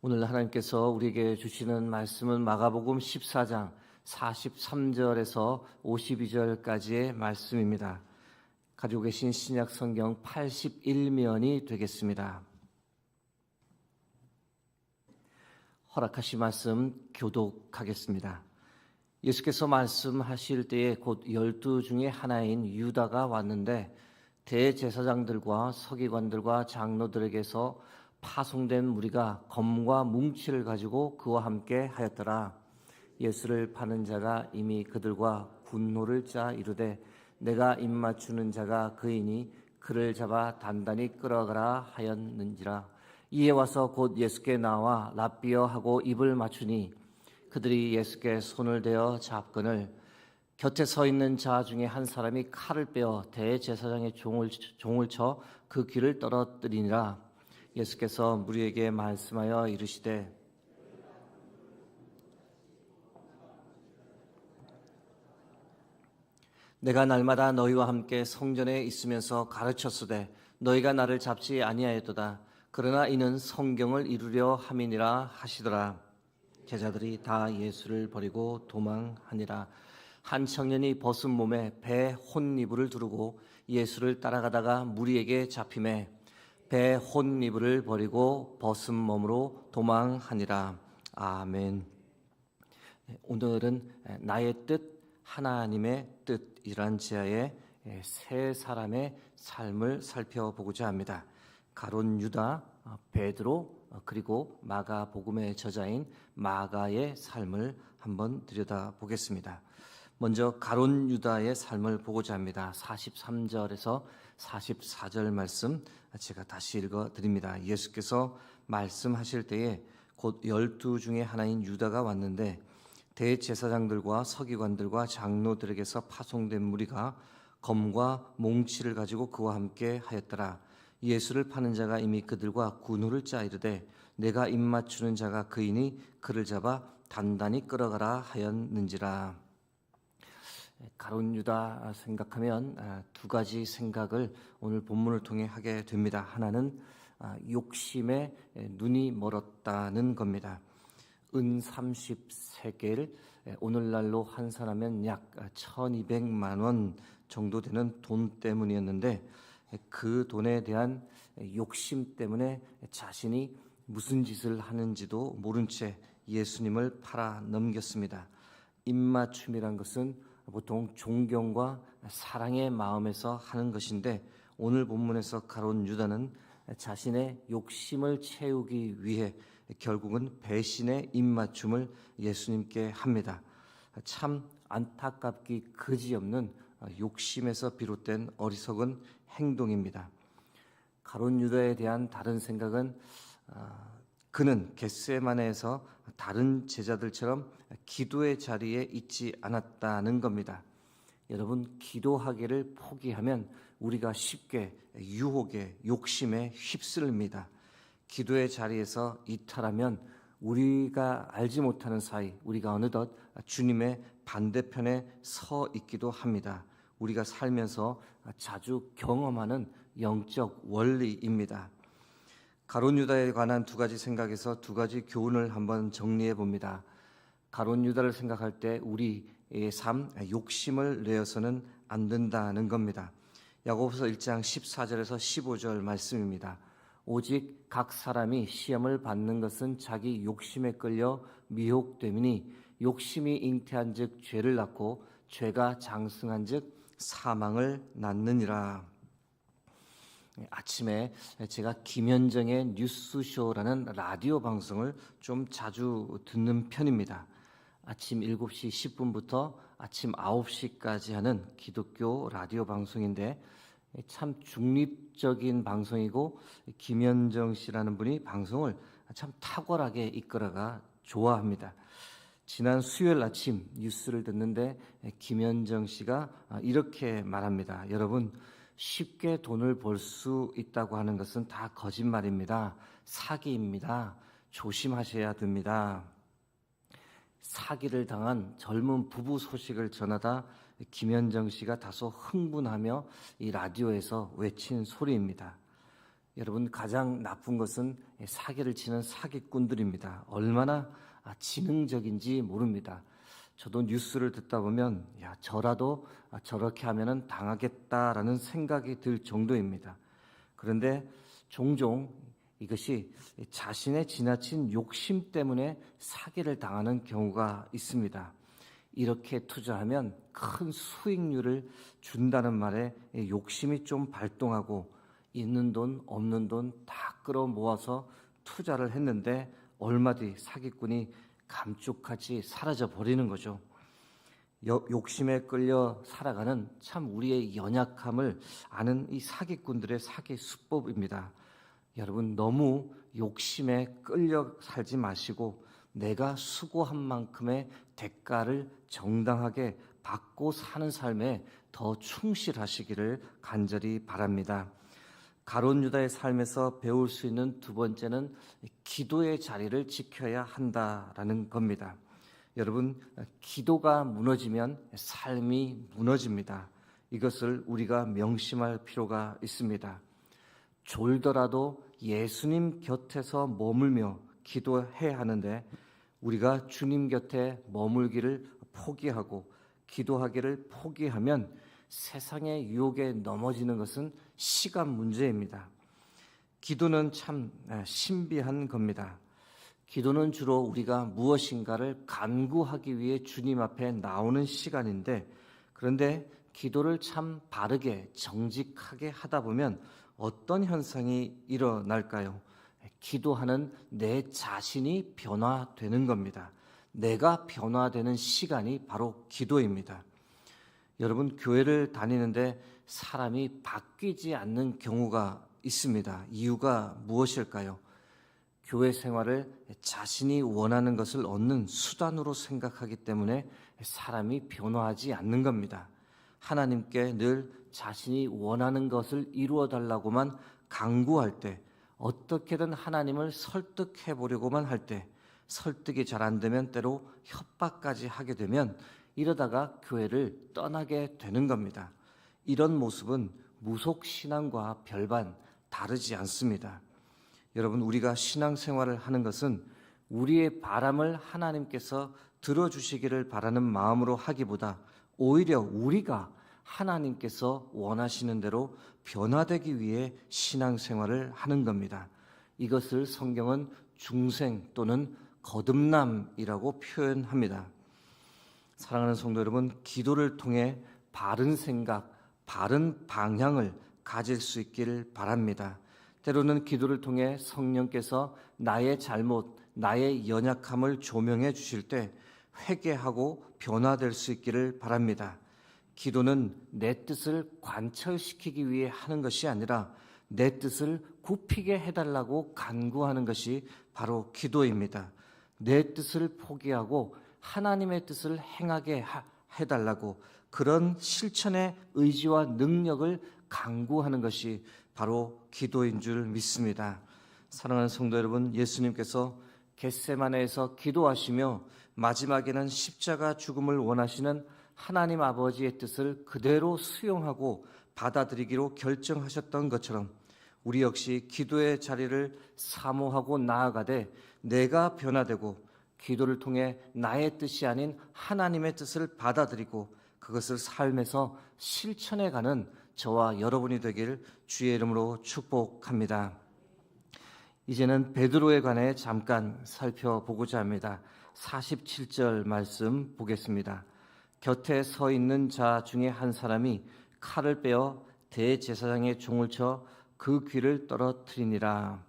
오늘 하나님께서 우리에게 주시는 말씀은 마가복음 14장 43절에서 52절까지의 말씀입니다. 가지고 계신 신약 성경 81면이 되겠습니다. 허락하신 말씀 교독하겠습니다. 예수께서 말씀하실 때에 곧 12 중에 하나인 유다가 왔는데 대제사장들과 서기관들과 장로들에게서 파송된 무리가 검과 뭉치를 가지고 그와 함께 하였더라. 예수를 파는 자가 이미 그들과 군노를 짜 이르되 내가 입맞추는 자가 그이니 그를 잡아 단단히 끌어가라 하였는지라. 이에 와서 곧 예수께 나와 랍비어 하고 입을 맞추니 그들이 예수께 손을 대어 잡거늘 곁에 서 있는 자 중에 한 사람이 칼을 빼어 대제사장의 종을 쳐 그 귀를 떨어뜨리니라. 예수께서 무리에게 말씀하여 이르시되 내가 날마다 너희와 함께 성전에 있으면서 가르쳤으되 너희가 나를 잡지 아니하였도다. 그러나 이는 성경을 이루려 함이니라 하시더라. 제자들이 다 예수를 버리고 도망하니라. 한 청년이 벗은 몸에 배 혼이불을 두르고 예수를 따라가다가 무리에게 잡히매 배 혼이불을 버리고 벗은 몸으로 도망하니라. 아멘. 오늘은 나의 뜻, 하나님의 뜻이란 제야의 세 사람의 삶을 살펴보고자 합니다. 가룟 유다, 베드로, 그리고 마가복음의 저자인 마가의 삶을 한번 들여다보겠습니다. 먼저 가룟 유다의 삶을 보고자 합니다. 43절에서 44절 말씀 제가 다시 읽어드립니다. 예수께서 말씀하실 때에 곧 12 중에 하나인 유다가 왔는데 대제사장들과 서기관들과 장로들에게서 파송된 무리가 검과 몽치를 가지고 그와 함께 하였더라. 예수를 파는 자가 이미 그들과 군호를 짜 이르되 내가 입맞추는 자가 그이니 그를 잡아 단단히 끌어가라 하였는지라. 가룟 유다 생각하면 두 가지 생각을 오늘 본문을 통해 하게 됩니다. 하나는 욕심에 눈이 멀었다는 겁니다. 은 30세겔, 오늘날로 환산하면 약 1200만 원 정도 되는 돈 때문이었는데 그 돈에 대한 욕심 때문에 자신이 무슨 짓을 하는지도 모른 채 예수님을 팔아 넘겼습니다. 입맞춤이란 것은 보통 존경과 사랑의 마음에서 하는 것인데 오늘 본문에서 가룟 유다는 자신의 욕심을 채우기 위해 결국은 배신의 입맞춤을 예수님께 합니다. 참 안타깝기 그지없는 욕심에서 비롯된 어리석은 행동입니다. 가룟 유다에 대한 다른 생각은 그는 겟세마네에서 다른 제자들처럼 기도의 자리에 있지 않았다는 겁니다. 여러분, 기도하기를 포기하면 우리가 쉽게 유혹에 욕심에 휩쓸립니다. 기도의 자리에서 이탈하면 우리가 알지 못하는 사이 우리가 어느덧 주님의 반대편에 서 있기도 합니다. 우리가 살면서 자주 경험하는 영적 원리입니다. 가룟 유다에 관한 두 가지 생각에서 두 가지 교훈을 한번 정리해 봅니다. 가룟 유다를 생각할 때 우리의 삶, 욕심을 내어서는 안 된다는 겁니다. 야고보서 1장 14절에서 15절 말씀입니다. 오직 각 사람이 시험을 받는 것은 자기 욕심에 끌려 미혹됨이니 욕심이 잉태한 즉 죄를 낳고 죄가 장승한 즉 사망을 낳느니라. 아침에 제가 김현정의 뉴스쇼라는 라디오 방송을 좀 자주 듣는 편입니다. 아침 7시 10분부터 아침 9시까지 하는 기독교 라디오 방송인데 참 중립적인 방송이고 김현정 씨라는 분이 방송을 참 탁월하게 이끌어가 좋아합니다. 지난 수요일 아침 뉴스를 듣는데 김현정 씨가 이렇게 말합니다. 여러분, 쉽게 돈을 벌 수 있다고 하는 것은 다 거짓말입니다. 사기입니다. 조심하셔야 됩니다. 사기를 당한 젊은 부부 소식을 전하다 김현정 씨가 다소 흥분하며 이 라디오에서 외친 소리입니다. 여러분, 가장 나쁜 것은 사기를 치는 사기꾼들입니다. 얼마나 지능적인지 모릅니다. 저도 뉴스를 듣다 보면 저라도 저렇게 하면은 당하겠다라는 생각이 들 정도입니다. 그런데 종종 이것이 자신의 지나친 욕심 때문에 사기를 당하는 경우가 있습니다. 이렇게 투자하면 큰 수익률을 준다는 말에 욕심이 좀 발동하고 있는 돈 없는 돈 다 끌어모아서 투자를 했는데 얼마 뒤 사기꾼이 감쪽같이 사라져 버리는 거죠. 욕심에 끌려 살아가는 참 우리의 연약함을 아는 이 사기꾼들의 사기 수법입니다. 여러분, 너무 욕심에 끌려 살지 마시고 내가 수고한 만큼의 대가를 정당하게 받고 사는 삶에 더 충실하시기를 간절히 바랍니다. 가룟 유다의 삶에서 배울 수 있는 두 번째는 기도의 자리를 지켜야 한다라는 겁니다. 여러분, 기도가 무너지면 삶이 무너집니다. 이것을 우리가 명심할 필요가 있습니다. 졸더라도 예수님 곁에서 머물며 기도해야 하는데 우리가 주님 곁에 머물기를 포기하고 기도하기를 포기하면 세상의 유혹에 넘어지는 것은 시간 문제입니다. 기도는 참 신비한 겁니다. 기도는 주로 우리가 무엇인가를 간구하기 위해 주님 앞에 나오는 시간인데, 그런데 기도를 참 바르게 정직하게 하다 보면 어떤 현상이 일어날까요? 기도하는 내 자신이 변화되는 겁니다. 내가 변화되는 시간이 바로 기도입니다. 여러분, 교회를 다니는데 사람이 바뀌지 않는 경우가 있습니다. 이유가 무엇일까요? 교회 생활을 자신이 원하는 것을 얻는 수단으로 생각하기 때문에 사람이 변화하지 않는 겁니다. 하나님께 늘 자신이 원하는 것을 이루어 달라고만 간구할 때, 어떻게든 하나님을 설득해 보려고만 할 때, 설득이 잘 안 되면 때로 협박까지 하게 되면 이러다가 교회를 떠나게 되는 겁니다. 이런 모습은 무속신앙과 별반 다르지 않습니다. 여러분, 우리가 신앙생활을 하는 것은 우리의 바람을 하나님께서 들어주시기를 바라는 마음으로 하기보다 오히려 우리가 하나님께서 원하시는 대로 변화되기 위해 신앙생활을 하는 겁니다. 이것을 성경은 중생 또는 거듭남이라고 표현합니다. 사랑하는 성도 여러분, 기도를 통해 바른 생각, 바른 방향을 가질 수 있기를 바랍니다. 때로는 기도를 통해 성령께서 나의 잘못, 나의 연약함을 조명해 주실 때 회개하고 변화될 수 있기를 바랍니다. 기도는 내 뜻을 관철시키기 위해 하는 것이 아니라 내 뜻을 굽히게 해달라고 간구하는 것이 바로 기도입니다. 내 뜻을 포기하고 하나님의 뜻을 행하게 해달라고, 그런 실천의 의지와 능력을 간구하는 것이 바로 기도인 줄 믿습니다. 사랑하는 성도 여러분, 예수님께서 겟세마네에서 기도하시며 마지막에는 십자가 죽음을 원하시는 하나님 아버지의 뜻을 그대로 수용하고 받아들이기로 결정하셨던 것처럼 우리 역시 기도의 자리를 사모하고 나아가되 내가 변화되고 기도를 통해 나의 뜻이 아닌 하나님의 뜻을 받아들이고 그것을 삶에서 실천해가는 저와 여러분이 되길 주의 이름으로 축복합니다. 이제는 베드로에 관해 잠깐 살펴보고자 합니다. 47절 말씀 보겠습니다. 곁에 서 있는 자 중에 한 사람이 칼을 빼어 대제사장의 종을 쳐 그 귀를 떨어뜨리니라.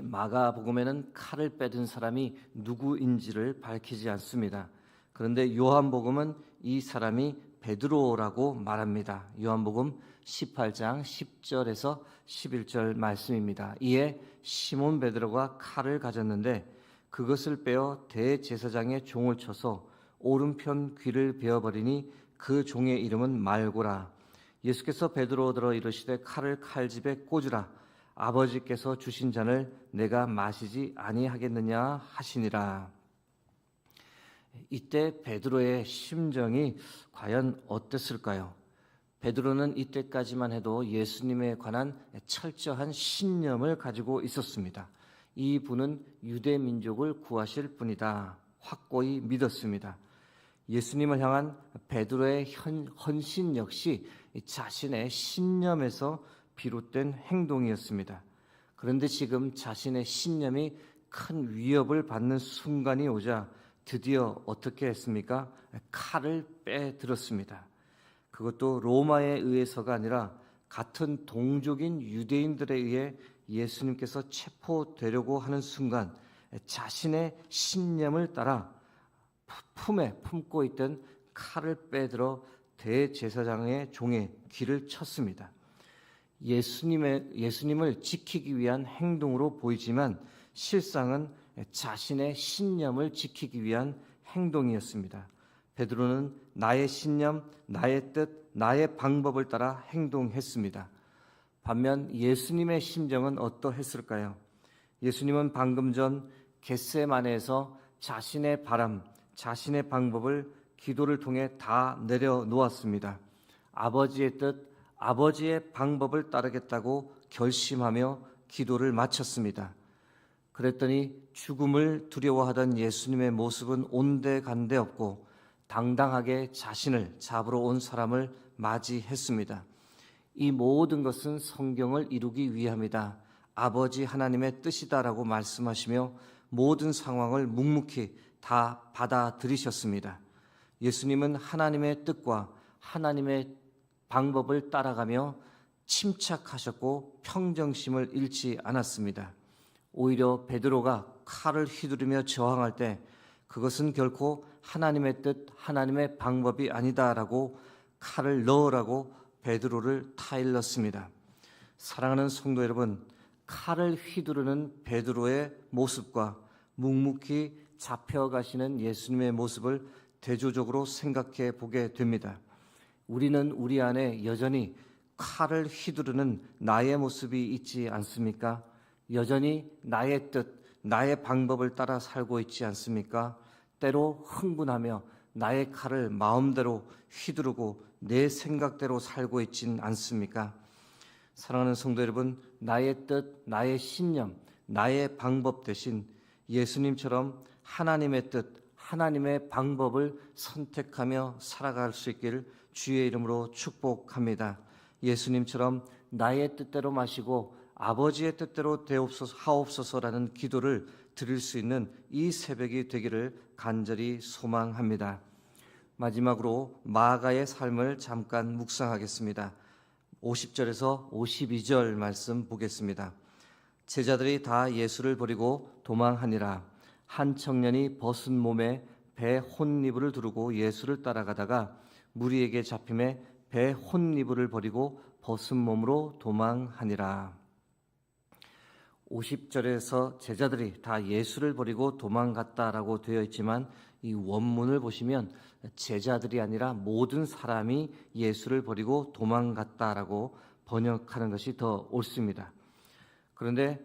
마가복음에는 칼을 빼든 사람이 누구인지를 밝히지 않습니다. 그런데 요한복음은 이 사람이 베드로라고 말합니다. 요한복음 18장 10절에서 11절 말씀입니다. 이에 시몬 베드로가 칼을 가졌는데 그것을 빼어 대제사장의 종을 쳐서 오른편 귀를 베어버리니 그 종의 이름은 말고라. 예수께서 베드로더러 이르시되 칼을 칼집에 꽂으라. 아버지께서 주신 잔을 내가 마시지 아니하겠느냐 하시니라. 이때 베드로의 심정이 과연 어땠을까요? 베드로는 이때까지만 해도 예수님에 관한 철저한 신념을 가지고 있었습니다. 이 분은 유대 민족을 구하실 분이다 확고히 믿었습니다. 예수님을 향한 베드로의 헌신 역시 자신의 신념에서 비롯된 행동이었습니다. 그런데 지금 자신의 신념이 큰 위협을 받는 순간이 오자 드디어 어떻게 했습니까? 칼을 빼들었습니다. 그것도 로마에 의해서가 아니라 같은 동족인 유대인들에 의해 예수님께서 체포되려고 하는 순간 자신의 신념을 따라 품에 품고 있던 칼을 빼들어 대제사장의 종의 귀를 쳤습니다. 예수님을 지키기 위한 행동으로 보이지만 실상은 자신의 신념을 지키기 위한 행동이었습니다. 베드로는 나의 신념, 나의 뜻, 나의 방법을 따라 행동했습니다. 반면 예수님의 심정은 어떠했을까요? 예수님은 방금 전 겟세마네에서 자신의 바람, 자신의 방법을 기도를 통해 다 내려놓았습니다. 아버지의 뜻, 아버지의 방법을 따르겠다고 결심하며 기도를 마쳤습니다. 그랬더니 죽음을 두려워하던 예수님의 모습은 온데간데 없고 당당하게 자신을 잡으러 온 사람을 맞이했습니다. 이 모든 것은 성경을 이루기 위함이다. 아버지 하나님의 뜻이다라고 말씀하시며 모든 상황을 묵묵히 다 받아들이셨습니다. 예수님은 하나님의 뜻과 하나님의 방법을 따라가며 침착하셨고 평정심을 잃지 않았습니다. 오히려 베드로가 칼을 휘두르며 저항할 때 그것은 결코 하나님의 뜻, 하나님의 방법이 아니다라고 칼을 넣으라고 베드로를 타일렀습니다. 사랑하는 성도 여러분, 칼을 휘두르는 베드로의 모습과 묵묵히 잡혀가시는 예수님의 모습을 대조적으로 생각해 보게 됩니다. 우리는 우리 안에 여전히 칼을 휘두르는 나의 모습이 있지 않습니까? 여전히 나의 뜻, 나의 방법을 따라 살고 있지 않습니까? 때로 흥분하며 나의 칼을 마음대로 휘두르고 내 생각대로 살고 있진 않습니까? 사랑하는 성도 여러분, 나의 뜻, 나의 신념, 나의 방법 대신 예수님처럼 하나님의 뜻, 하나님의 방법을 선택하며 살아갈 수 있기를 주의 이름으로 축복합니다. 예수님처럼 나의 뜻대로 마시고 아버지의 뜻대로 하옵소서라는 기도를 드릴 수 있는 이 새벽이 되기를 간절히 소망합니다. 마지막으로 마가의 삶을 잠깐 묵상하겠습니다. 50절에서 52절 말씀 보겠습니다. 제자들이 다 예수를 버리고 도망하니라. 한 청년이 벗은 몸에 배 혼니부를 두르고 예수를 따라가다가 무리에게 잡힘에 배 혼니부를 버리고 벗은 몸으로 도망하니라. 50절에서 제자들이 다 예수를 버리고 도망갔다라고 되어 있지만 이 원문을 보시면 제자들이 아니라 모든 사람이 예수를 버리고 도망갔다라고 번역하는 것이 더 옳습니다. 그런데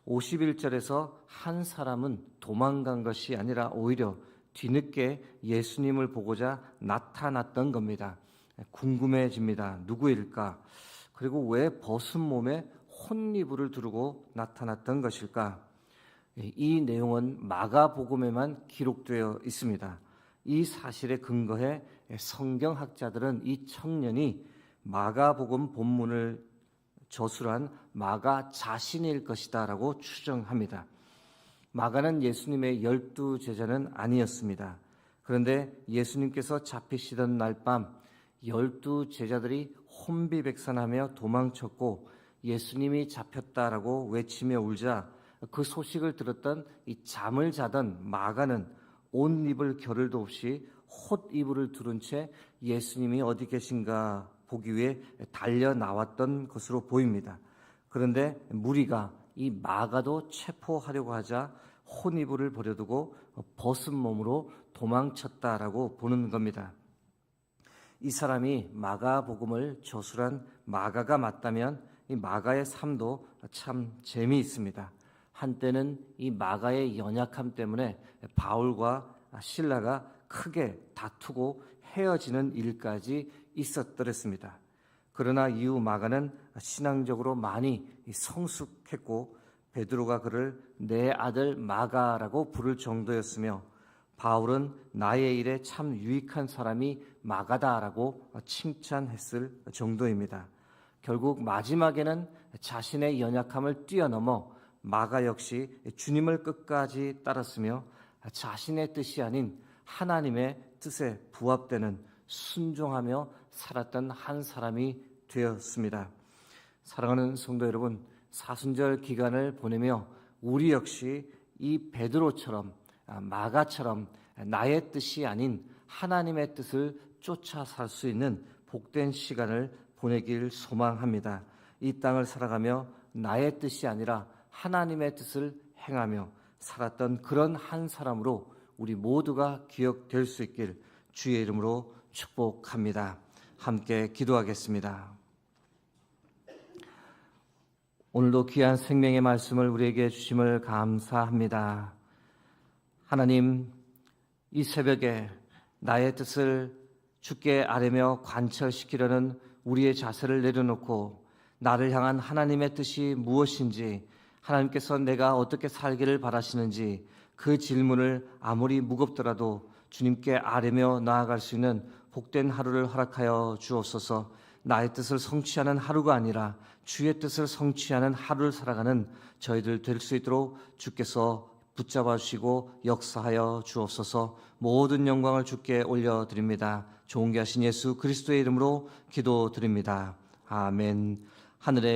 51절에서 한 사람은 도망간 것이 아니라 오히려 뒤늦게 예수님을 보고자 나타났던 겁니다. 궁금해집니다. 누구일까? 그리고 왜 벗은 몸에 혼니부를 두르고 나타났던 것일까? 이 내용은 마가복음에만 기록되어 있습니다. 이 사실에 근거해 성경학자들은 이 청년이 마가복음 본문을 저술한 마가 자신일 것이다 라고 추정합니다. 마가는 예수님의 12 제자는 아니었습니다. 그런데 예수님께서 잡히시던 날 밤 12 제자들이 혼비백산하며 도망쳤고 예수님이 잡혔다라고 외치며 울자 그 소식을 들었던 이 잠을 자던 마가는 옷 입을 겨를도 없이 헛 이불을 두른 채 예수님이 어디 계신가 보기 위해 달려 나왔던 것으로 보입니다. 그런데 무리가 이 마가도 체포하려고 하자 헛 이불을 버려두고 벗은 몸으로 도망쳤다라고 보는 겁니다. 이 사람이 마가복음을 저술한 마가가 맞다면 이 마가의 삶도 참 재미있습니다. 한때는 이 마가의 연약함 때문에 바울과 실라가 크게 다투고 헤어지는 일까지 있었더랬습니다. 그러나 이후 마가는 신앙적으로 많이 성숙했고 베드로가 그를 내 아들 마가라고 부를 정도였으며 바울은 나의 일에 참 유익한 사람이 마가다라고 칭찬했을 정도입니다. 결국 마지막에는 자신의 연약함을 뛰어넘어 마가 역시 주님을 끝까지 따랐으며 자신의 뜻이 아닌 하나님의 뜻에 부합되는 순종하며 살았던 한 사람이 되었습니다. 사랑하는 성도 여러분, 사순절 기간을 보내며 우리 역시 이 베드로처럼 마가처럼 나의 뜻이 아닌 하나님의 뜻을 쫓아 살 수 있는 복된 시간을 보내길 소망합니다. 이 땅을 살아가며 나의 뜻이 아니라 하나님의 뜻을 행하며 살았던 그런 한 사람으로 우리 모두가 기억될 수 있길 주의 이름으로 축복합니다. 함께 기도하겠습니다. 오늘도 귀한 생명의 말씀을 우리에게 주심을 감사합니다. 하나님, 이 새벽에 나의 뜻을 주께 아뢰며 관철시키려는 우리의 자세를 내려놓고 나를 향한 하나님의 뜻이 무엇인지, 하나님께서 내가 어떻게 살기를 바라시는지 그 질문을 아무리 무겁더라도 주님께 아뢰며 나아갈 수 있는 복된 하루를 허락하여 주옵소서. 나의 뜻을 성취하는 하루가 아니라 주의 뜻을 성취하는 하루를 살아가는 저희들 될 수 있도록 주께서 붙잡아 주시고 역사하여 주옵소서. 모든 영광을 주께 올려드립니다. 존귀하신 예수 그리스도의 이름으로 기도드립니다. 아멘. 하늘에